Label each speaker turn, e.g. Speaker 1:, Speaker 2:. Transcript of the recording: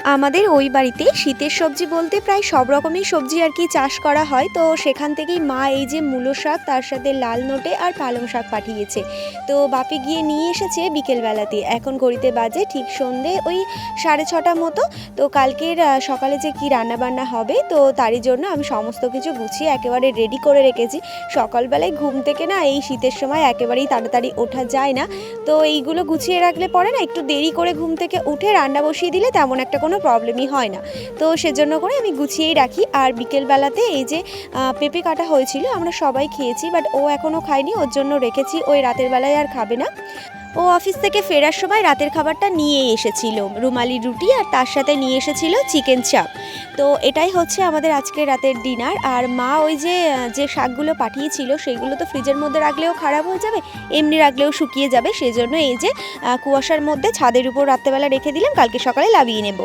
Speaker 1: আমাদের ওই বাড়িতে শীতের সবজি বলতে প্রায় সব রকমের সবজি আর কি চাষ করা হয়। তো সেখান থেকেই মা এই যে মূলো শাক, তার সাথে লাল নোটে আর পালং শাক পাঠিয়েছে। তো বাপি গিয়ে নিয়ে এসেছে বিকেলবেলাতে। এখন ঘড়িতে বাজে ঠিক সন্ধে ওই 6:30 মতো। তো কালকের সকালে যে কি রান্নাবান্না হবে, তো তারই জন্য আমি সমস্ত কিছু গুছিয়ে একেবারে রেডি করে রেখেছি। সকালবেলায় ঘুম থেকে না এই শীতের সময় একেবারেই তাড়াতাড়ি ওঠা যায় না। তো এইগুলো গুছিয়ে রাখলে পরে না একটু দেরি করে ঘুম থেকে উঠে রান্না বসিয়ে দিলে তেমন একটা কোনো প্রবলেমই হয় না। তো সেজন্য করে আমি গুছিয়েই রাখি। আর বিকেলবেলাতে এই যে পেঁপে কাটা হয়েছিল, আমরা সবাই খেয়েছি, বাট ও এখনও খায়নি, ওর জন্য রেখেছি, ওই রাতের বেলায় আর খাবে না। ও অফিস থেকে ফেরার সময় রাতের খাবারটা নিয়েই এসেছিল, রুমালি রুটি আর তার সাথে নিয়ে এসেছিল চিকেন চাপ। তো এটাই হচ্ছে আমাদের আজকের রাতের ডিনার। আর মা ওই যে শাকগুলো পাঠিয়েছিল সেইগুলো তো ফ্রিজের মধ্যে রাখলেও খারাপ হয়ে যাবে, এমনি রাখলেও শুকিয়ে যাবে, সেজন্য এই যে কুয়াশার মধ্যে ছাদের উপর রাত্রেবেলা রেখে দিলাম, কালকে সকালে লাবিয়ে নেব।